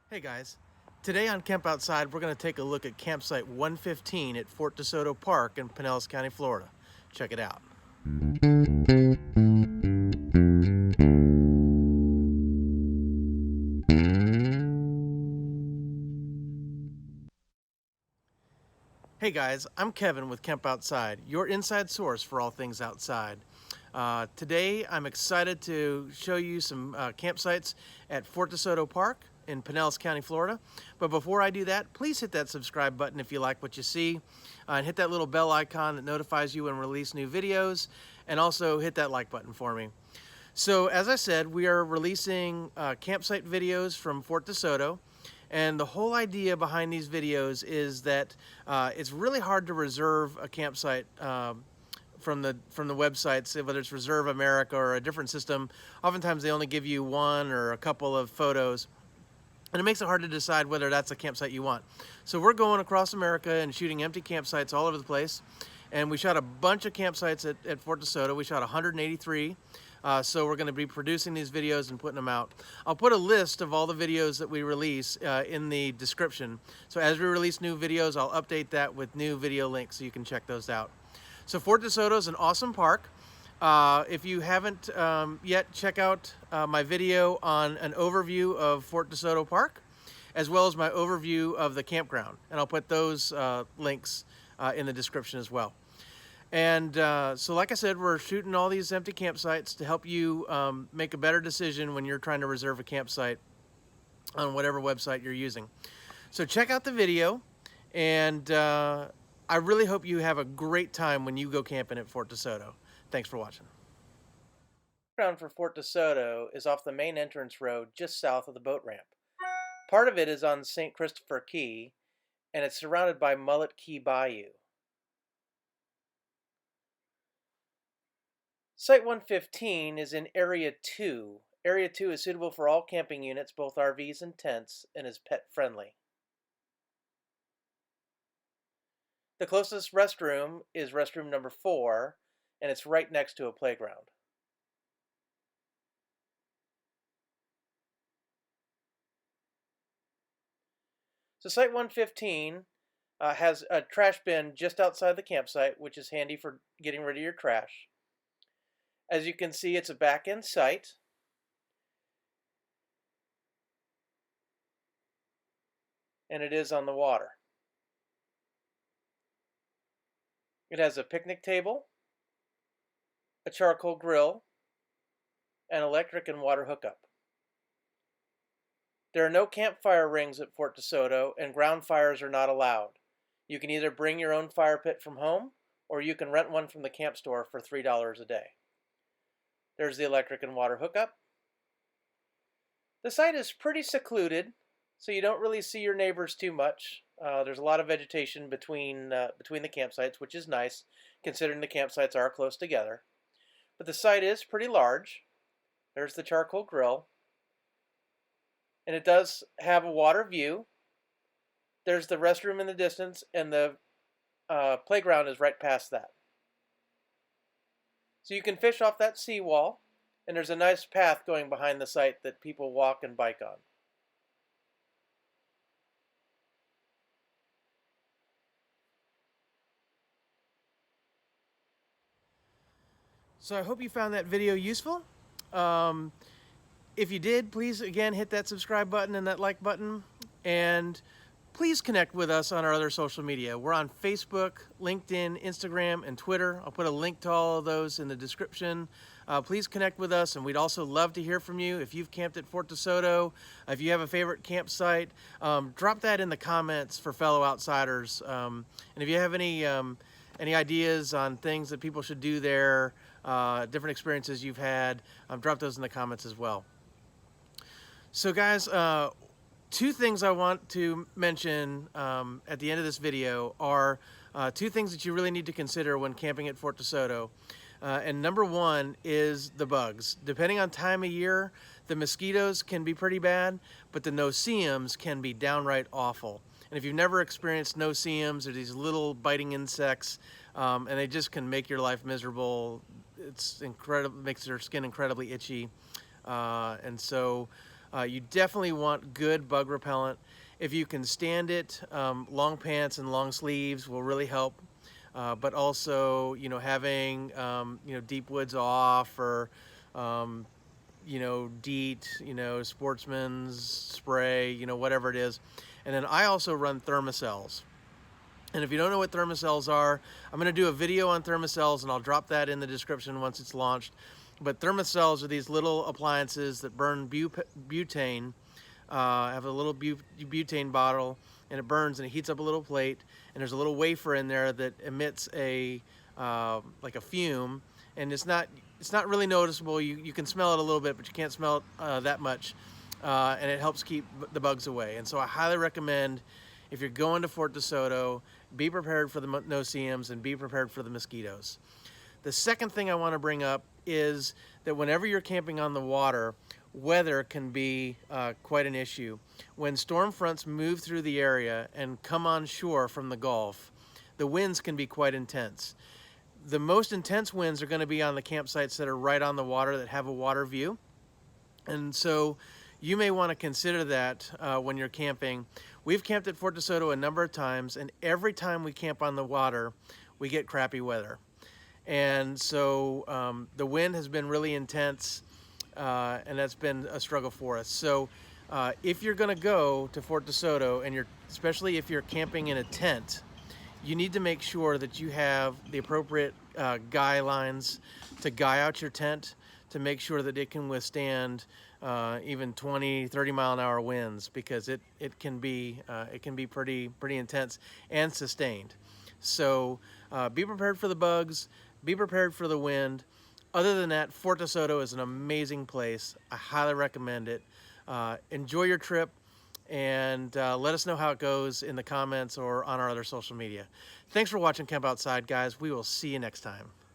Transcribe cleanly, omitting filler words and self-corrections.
Hey guys, today on Camp Outside, we're going to take a look at campsite 115 at Fort DeSoto Park in Pinellas County, Florida. Check it out. Hey guys, I'm Kevin with Camp Outside, your inside source for all things outside. Today, I'm excited to show you some campsites at Fort DeSoto Park in Pinellas County, Florida. But before I do that, please hit that subscribe button if you like what you see, and hit that little bell icon that notifies you when we release new videos, and also hit that like button for me. So as I said, we are releasing campsite videos from Fort DeSoto. And the whole idea behind these videos is that it's really hard to reserve a campsite from the websites, whether it's Reserve America or a different system. Oftentimes they only give you one or a couple of photos, and it makes it hard to decide whether that's a campsite you want. So we're going across America and shooting empty campsites all over the place. And we shot a bunch of campsites at Fort DeSoto. We shot 183. So we're going to be producing these videos and putting them out. I'll put a list of all the videos that we release in the description. So as we release new videos, I'll update that with new video links so you can check those out. So Fort DeSoto is an awesome park. If you haven't yet, check out my video on an overview of Fort DeSoto Park, as well as my overview of the campground. And I'll put those links in the description as well. And so like I said, we're shooting all these empty campsites to help you make a better decision when you're trying to reserve a campsite on whatever website you're using. So check out the video, and I really hope you have a great time when you go camping at Fort DeSoto. Thanks for watching. Ground for Fort DeSoto is off the main entrance road just south of the boat ramp. Part of it is on St. Christopher Key, and it's surrounded by Mullet Key Bayou. Site 115 is in Area 2. Area 2 is suitable for all camping units, both RVs and tents, and is pet friendly. The closest restroom is restroom number 4, and it's right next to a playground. So Site 115 has a trash bin just outside the campsite, which is handy for getting rid of your trash. As you can see, it's a back-end site. And it is on the water. It has a picnic table, a charcoal grill, and electric and water hookup. There are no campfire rings at Fort DeSoto, and ground fires are not allowed. You can either bring your own fire pit from home, or you can rent one from the camp store for $3 a day. There's the electric and water hookup. The site is pretty secluded, so you don't really see your neighbors too much. There's a lot of vegetation between the campsites, which is nice, considering the campsites are close together. But the site is pretty large. There's the charcoal grill. And it does have a water view. There's the restroom in the distance, and the playground is right past that. So you can fish off that seawall, and there's a nice path going behind the site that people walk and bike on. So I hope you found that video useful. If you did, please again hit that subscribe button and that like button, and please connect with us on our other social media. We're on Facebook, LinkedIn, Instagram, and Twitter. I'll put a link to all of those in the description. Please connect with us, and we'd also love to hear from you. If you've camped at Fort DeSoto, if you have a favorite campsite, drop that in the comments for fellow outsiders. And if you have any ideas on things that people should do there, different experiences you've had, drop those in the comments as well. So guys, two things I want to mention at the end of this video are two things that you really need to consider when camping at Fort DeSoto. And number one is the bugs. Depending on time of year, the mosquitoes can be pretty bad, but the no-see-ums can be downright awful. And if you've never experienced no-see-ums, they're these little biting insects, and they just can make your life miserable. It's incredible, makes your skin incredibly itchy. And so You definitely want good bug repellent. If you can stand it, long pants and long sleeves will really help. But also, having, deep woods off, or, um, DEET, sportsman's spray, whatever it is. And then I also run thermocells. And if you don't know what thermocells are, I'm going to do a video on thermocells, and I'll drop that in the description once it's launched. But thermocells are these little appliances that burn butane. Have a little butane bottle, and it burns, and it heats up a little plate, and there's a little wafer in there that emits a like a fume, and it's not really noticeable. You can smell it a little bit, but you can't smell it that much, and it helps keep the bugs away. And so I highly recommend, if you're going to Fort DeSoto, be prepared for the no-see-ums and be prepared for the mosquitoes. The second thing I want to bring up is that whenever you're camping on the water, weather can be quite an issue. When storm fronts move through the area and come on shore from the Gulf, the winds can be quite intense. The most intense winds are going to be on the campsites that are right on the water, that have a water view. And so you may want to consider that when you're camping. We've camped at Fort DeSoto a number of times, and every time we camp on the water, we get crappy weather. And so the wind has been really intense, and that's been a struggle for us. So if you're going to go to Fort DeSoto, and especially if you're camping in a tent, you need to make sure that you have the appropriate guy lines to guy out your tent, to make sure that it can withstand even 20-30 mile an hour winds, because it can be pretty intense and sustained. So be prepared for the bugs, be prepared for the wind. Other than that, Fort DeSoto is an amazing place. I highly recommend it. Enjoy your trip, and let us know how it goes in the comments or on our other social media. Thanks for watching Camp Outside, guys. We will see you next time.